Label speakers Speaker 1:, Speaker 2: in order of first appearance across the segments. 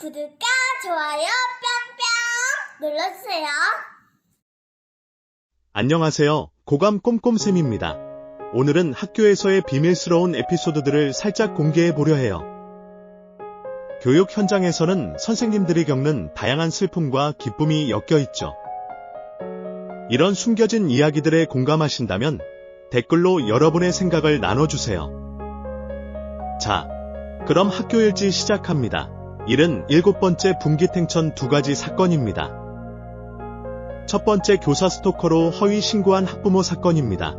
Speaker 1: 구독과 좋아요 뿅뿅 눌러주세요.
Speaker 2: 안녕하세요. 고감 꼼꼼쌤입니다. 오늘은 학교에서의 비밀스러운 에피소드들을 살짝 공개해 보려 해요. 교육 현장에서는 선생님들이 겪는 다양한 슬픔과 기쁨이 엮여 있죠. 이런 숨겨진 이야기들에 공감하신다면 댓글로 여러분의 생각을 나눠주세요. 자, 그럼 학교일지 시작합니다. 77번째 분기탱천 2가지 사건입니다. 첫 번째, 교사 스토커로 허위 신고한 학부모 사건입니다.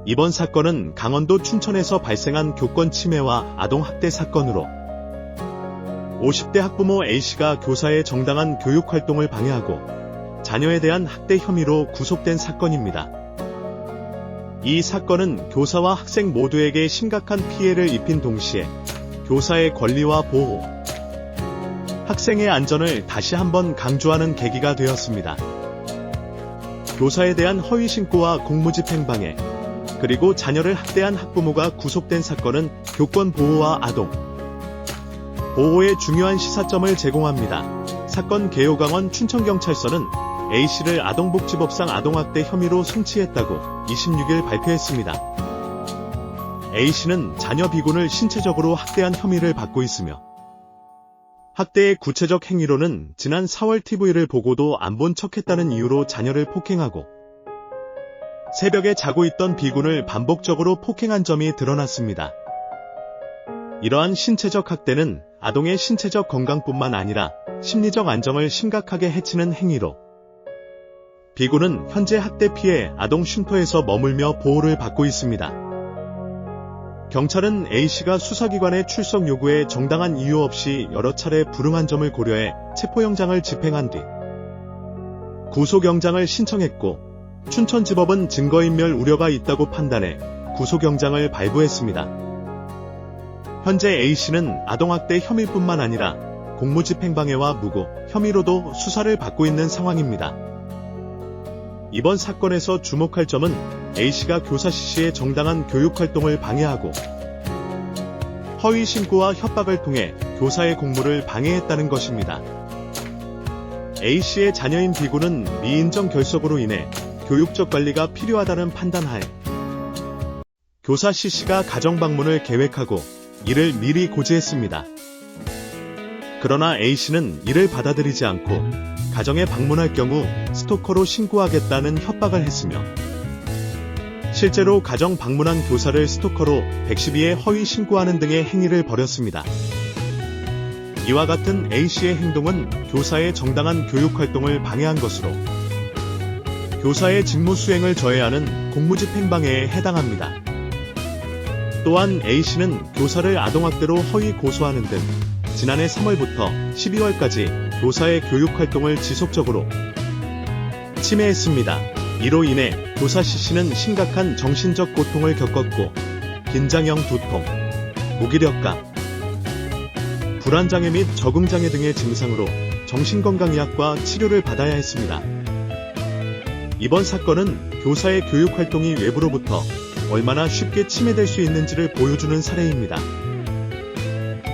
Speaker 2: 이번 사건은 강원도 춘천에서 발생한 교권 침해와 아동학대 사건으로 50대 학부모 A씨가 교사의 정당한 교육활동을 방해하고 자녀에 대한 학대 혐의로 구속된 사건입니다. 이 사건은 교사와 학생 모두에게 심각한 피해를 입힌 동시에 교사의 권리와 보호, 학생의 안전을 다시 한번 강조하는 계기가 되었습니다. 교사에 대한 허위 신고와 공무집행방해, 그리고 자녀를 학대한 학부모가 구속된 사건은 교권 보호와 아동 보호에 중요한 시사점을 제공합니다. 사건 개요. 강원 춘천경찰서는 A씨를 아동복지법상 아동학대 혐의로 송치했다고 26일 발표했습니다. A씨는 자녀 B군을 신체적으로 학대한 혐의를 받고 있으며 학대의 구체적 행위로는 지난 4월 TV를 보고도 안 본 척했다는 이유로 자녀를 폭행하고 새벽에 자고 있던 B군을 반복적으로 폭행한 점이 드러났습니다. 이러한 신체적 학대는 아동의 신체적 건강뿐만 아니라 심리적 안정을 심각하게 해치는 행위로 B군은 현재 학대 피해 아동 쉼터에서 머물며 보호를 받고 있습니다. 경찰은 A씨가 수사기관의 출석 요구에 정당한 이유 없이 여러 차례 불응한 점을 고려해 체포영장을 집행한 뒤 구속영장을 신청했고 춘천지법은 증거인멸 우려가 있다고 판단해 구속영장을 발부했습니다. 현재 A씨는 아동학대 혐의뿐만 아니라 공무집행방해와 무고 혐의로도 수사를 받고 있는 상황입니다. 이번 사건에서 주목할 점은 A씨가 교사 C씨의 정당한 교육활동을 방해하고 허위 신고와 협박을 통해 교사의 공무를 방해했다는 것입니다. A씨의 자녀인 B군은 미인정 결석으로 인해 교육적 관리가 필요하다는 판단하에 교사 C씨가 가정방문을 계획하고 이를 미리 고지했습니다. 그러나 A씨는 이를 받아들이지 않고 가정에 방문할 경우 스토커로 신고하겠다는 협박을 했으며 실제로 가정 방문한 교사를 스토커로 112에 허위 신고하는 등의 행위를 벌였습니다. 이와 같은 A씨의 행동은 교사의 정당한 교육활동을 방해한 것으로 교사의 직무 수행을 저해하는 공무집행방해에 해당합니다. 또한 A씨는 교사를 아동학대로 허위 고소하는 등 지난해 3월부터 12월까지 교사의 교육활동을 지속적으로 침해했습니다. 이로 인해 교사 C씨는 심각한 정신적 고통을 겪었고 긴장형 두통, 무기력감, 불안장애 및 적응장애 등의 증상으로 정신건강의학과 치료를 받아야 했습니다. 이번 사건은 교사의 교육활동이 외부로부터 얼마나 쉽게 침해될 수 있는지를 보여주는 사례입니다.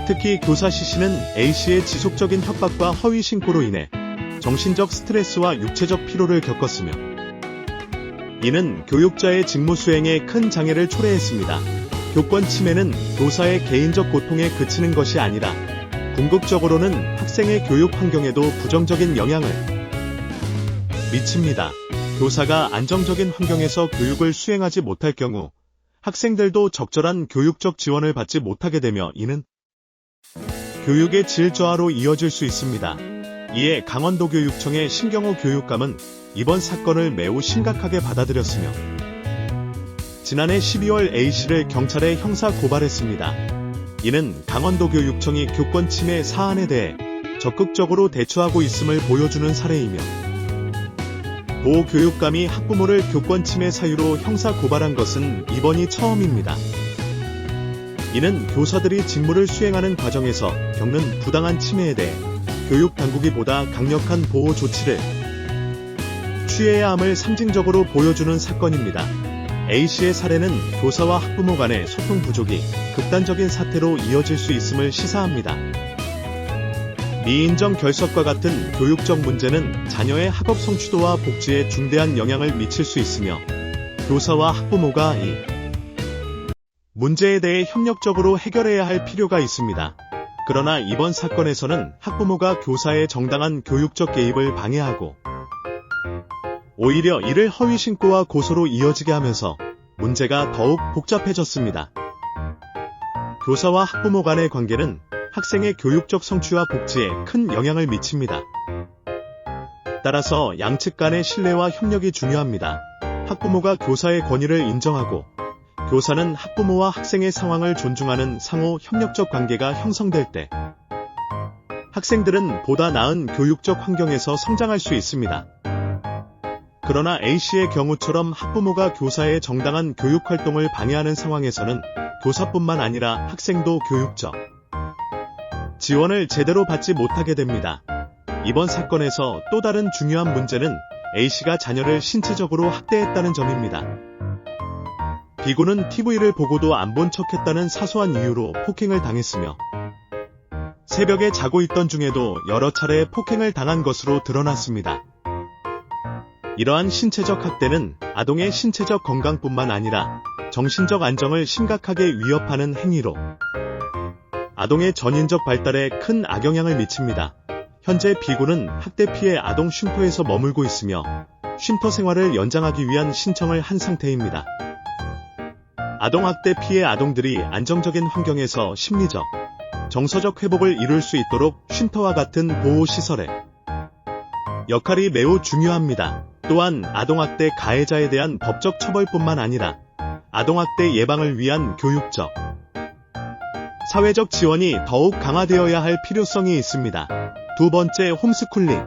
Speaker 2: 특히 교사 C씨는 A씨의 지속적인 협박과 허위 신고로 인해 정신적 스트레스와 육체적 피로를 겪었으며 이는 교육자의 직무 수행에 큰 장애를 초래했습니다. 교권 침해는 교사의 개인적 고통에 그치는 것이 아니라 궁극적으로는 학생의 교육 환경에도 부정적인 영향을 미칩니다. 교사가 안정적인 환경에서 교육을 수행하지 못할 경우 학생들도 적절한 교육적 지원을 받지 못하게 되며 이는 교육의 질 저하로 이어질 수 있습니다. 이에 강원도교육청의 신경호 교육감은 이번 사건을 매우 심각하게 받아들였으며 지난해 12월 A씨를 경찰에 형사 고발했습니다. 이는 강원도교육청이 교권 침해 사안에 대해 적극적으로 대처하고 있음을 보여주는 사례이며 보교육감이 학부모를 교권 침해 사유로 형사 고발한 것은 이번이 처음입니다. 이는 교사들이 직무를 수행하는 과정에서 겪는 부당한 침해에 대해 교육당국이 보다 강력한 보호 조치를 취해야 함을 상징적으로 보여주는 사건입니다. A씨의 사례는 교사와 학부모 간의 소통 부족이 극단적인 사태로 이어질 수 있음을 시사합니다. 미인정 결석과 같은 교육적 문제는 자녀의 학업 성취도와 복지에 중대한 영향을 미칠 수 있으며 교사와 학부모가 이 문제에 대해 협력적으로 해결해야 할 필요가 있습니다. 그러나 이번 사건에서는 학부모가 교사의 정당한 교육적 개입을 방해하고 오히려 이를 허위 신고와 고소로 이어지게 하면서 문제가 더욱 복잡해졌습니다. 교사와 학부모 간의 관계는 학생의 교육적 성취와 복지에 큰 영향을 미칩니다. 따라서 양측 간의 신뢰와 협력이 중요합니다. 학부모가 교사의 권위를 인정하고 교사는 학부모와 학생의 상황을 존중하는 상호 협력적 관계가 형성될 때 학생들은 보다 나은 교육적 환경에서 성장할 수 있습니다. 그러나 A씨의 경우처럼 학부모가 교사의 정당한 교육 활동을 방해하는 상황에서는 교사뿐만 아니라 학생도 교육적 지원을 제대로 받지 못하게 됩니다. 이번 사건에서 또 다른 중요한 문제는 A씨가 자녀를 신체적으로 학대했다는 점입니다. B군은 TV를 보고도 안 본 척했다는 사소한 이유로 폭행을 당했으며 새벽에 자고 있던 중에도 여러 차례 폭행을 당한 것으로 드러났습니다. 이러한 신체적 학대는 아동의 신체적 건강뿐만 아니라 정신적 안정을 심각하게 위협하는 행위로 아동의 전인적 발달에 큰 악영향을 미칩니다. 현재 B군은 학대 피해 아동 쉼터에서 머물고 있으며 쉼터 생활을 연장하기 위한 신청을 한 상태입니다. 아동학대 피해 아동들이 안정적인 환경에서 심리적, 정서적 회복을 이룰 수 있도록 쉼터와 같은 보호시설의 역할이 매우 중요합니다. 또한 아동학대 가해자에 대한 법적 처벌뿐만 아니라 아동학대 예방을 위한 교육적, 사회적 지원이 더욱 강화되어야 할 필요성이 있습니다. 두 번째, 홈스쿨링.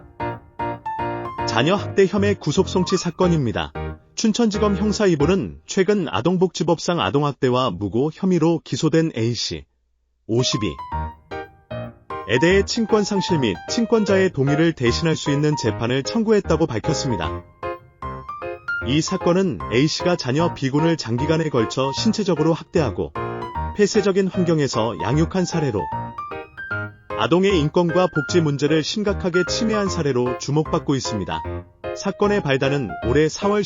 Speaker 2: 자녀 학대 혐의 구속 송치 사건입니다. 춘천지검 형사 2부는 최근 아동복지법상 아동학대와 무고 혐의로 기소된 A씨, 52에 대해 친권상실 및 친권자의 동의를 대신할 수 있는 재판을 청구했다고 밝혔습니다. 이 사건은 A씨가 자녀 B군을 장기간에 걸쳐 신체적으로 학대하고 폐쇄적인 환경에서 양육한 사례로 아동의 인권과 복지 문제를 심각하게 침해한 사례로 주목받고 있습니다. 사건의 발단은 올해 4월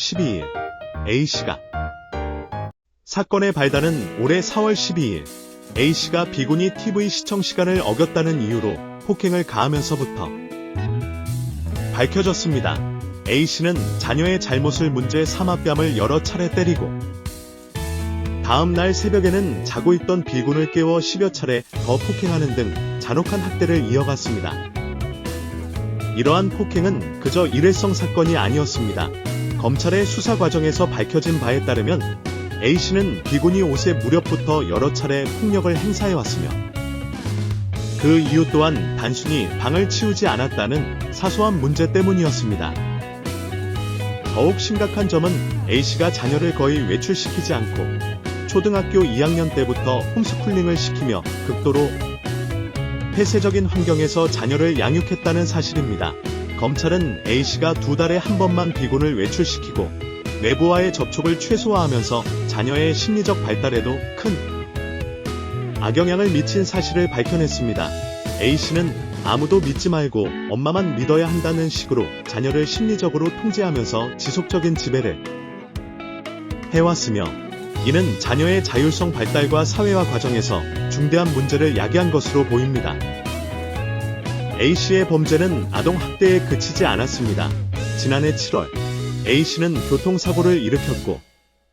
Speaker 2: 12일 A씨가 B군이 TV 시청 시간을 어겼다는 이유로 폭행을 가하면서부터 밝혀졌습니다. A씨는 자녀의 잘못을 문제 삼아 뺨을 여러 차례 때리고 다음 날 새벽에는 자고 있던 B군을 깨워 10여 차례 더 폭행하는 등 잔혹한 학대를 이어갔습니다. 이러한 폭행은 그저 일회성 사건이 아니었습니다. 검찰의 수사 과정에서 밝혀진 바에 따르면 A씨는 B군이 5세 무렵부터 여러 차례 폭력을 행사해왔으며 그 이유 또한 단순히 방을 치우지 않았다는 사소한 문제 때문이었습니다. 더욱 심각한 점은 A씨가 자녀를 거의 외출시키지 않고 초등학교 2학년 때부터 홈스쿨링을 시키며 극도로 폐쇄적인 환경에서 자녀를 양육했다는 사실입니다. 검찰은 A씨가 2달에 한 번만 B군을 외출시키고 외부와의 접촉을 최소화하면서 자녀의 심리적 발달에도 큰 악영향을 미친 사실을 밝혀냈습니다. A씨는 아무도 믿지 말고 엄마만 믿어야 한다는 식으로 자녀를 심리적으로 통제하면서 지속적인 지배를 해왔으며 이는 자녀의 자율성 발달과 사회화 과정에서 중대한 문제를 야기한 것으로 보입니다. A씨의 범죄는 아동 학대에 그치지 않았습니다. 지난해 7월 A씨는 교통사고를 일으켰고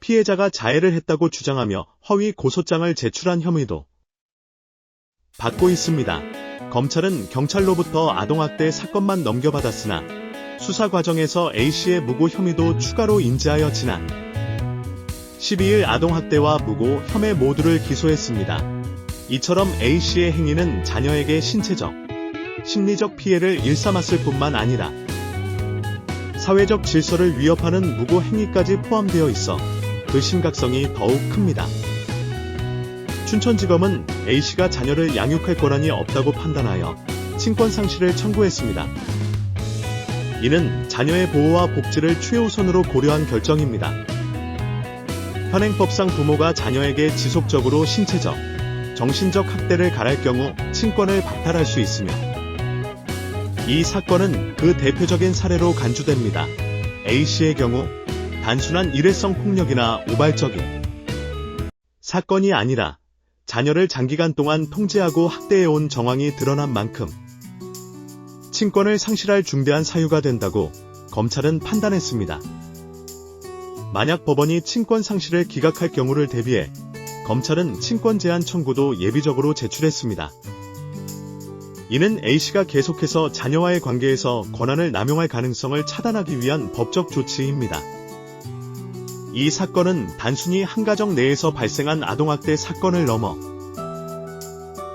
Speaker 2: 피해자가 자해를 했다고 주장하며 허위 고소장을 제출한 혐의도 받고 있습니다. 검찰은 경찰로부터 아동학대 사건만 넘겨받았으나 수사 과정에서 A씨의 무고 혐의도 추가로 인지하여 지난 12일 아동학대와 무고 혐의 모두를 기소했습니다. 이처럼 A씨의 행위는 자녀에게 신체적, 심리적 피해를 일삼았을 뿐만 아니라 사회적 질서를 위협하는 무고 행위까지 포함되어 있어 그 심각성이 더욱 큽니다. 춘천지검은 A씨가 자녀를 양육할 권한이 없다고 판단하여 친권상실을 청구했습니다. 이는 자녀의 보호와 복지를 최우선으로 고려한 결정입니다. 현행법상 부모가 자녀에게 지속적으로 신체적, 정신적 학대를 가할 경우 친권을 박탈할 수 있으며 이 사건은 그 대표적인 사례로 간주됩니다. A씨의 경우 단순한 일회성 폭력이나 우발적인 사건이 아니라 자녀를 장기간 동안 통제하고 학대해온 정황이 드러난 만큼 친권을 상실할 중대한 사유가 된다고 검찰은 판단했습니다. 만약 법원이 친권 상실을 기각할 경우를 대비해 검찰은 친권 제한 청구도 예비적으로 제출했습니다. 이는 A씨가 계속해서 자녀와의 관계에서 권한을 남용할 가능성을 차단하기 위한 법적 조치입니다. 이 사건은 단순히 한 가정 내에서 발생한 아동학대 사건을 넘어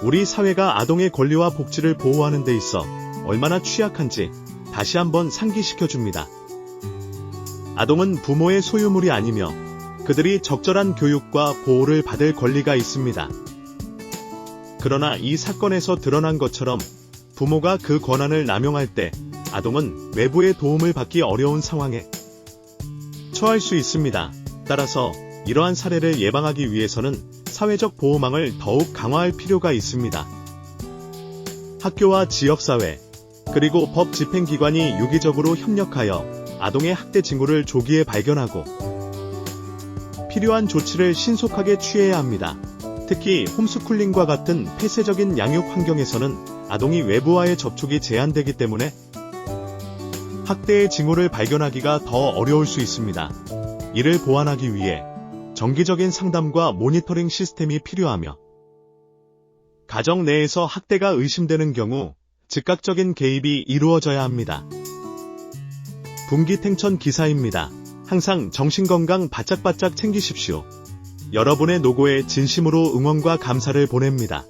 Speaker 2: 우리 사회가 아동의 권리와 복지를 보호하는 데 있어 얼마나 취약한지 다시 한번 상기시켜줍니다. 아동은 부모의 소유물이 아니며 그들이 적절한 교육과 보호를 받을 권리가 있습니다. 그러나 이 사건에서 드러난 것처럼 부모가 그 권한을 남용할 때 아동은 외부의 도움을 받기 어려운 상황에 처할 수 있습니다. 따라서 이러한 사례를 예방하기 위해서는 사회적 보호망을 더욱 강화할 필요가 있습니다. 학교와 지역사회, 그리고 법 집행기관이 유기적으로 협력하여 아동의 학대 징후를 조기에 발견하고 필요한 조치를 신속하게 취해야 합니다. 특히 홈스쿨링과 같은 폐쇄적인 양육 환경에서는 아동이 외부와의 접촉이 제한되기 때문에 학대의 징후를 발견하기가 더 어려울 수 있습니다. 이를 보완하기 위해 정기적인 상담과 모니터링 시스템이 필요하며 가정 내에서 학대가 의심되는 경우 즉각적인 개입이 이루어져야 합니다. 분기탱천 기사입니다. 항상 정신건강 바짝바짝 챙기십시오. 여러분의 노고에 진심으로 응원과 감사를 보냅니다.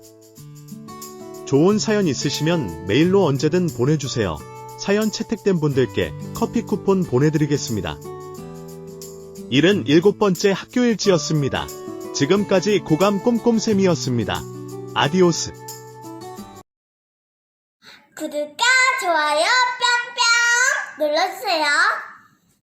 Speaker 2: 좋은 사연 있으시면 메일로 언제든 보내주세요. 사연 채택된 분들께 커피 쿠폰 보내드리겠습니다. 77번째 학교일지였습니다. 지금까지 고감 꼼꼼쌤이었습니다. 아디오스.
Speaker 1: 구독과 좋아요 뿅뿅 눌러주세요.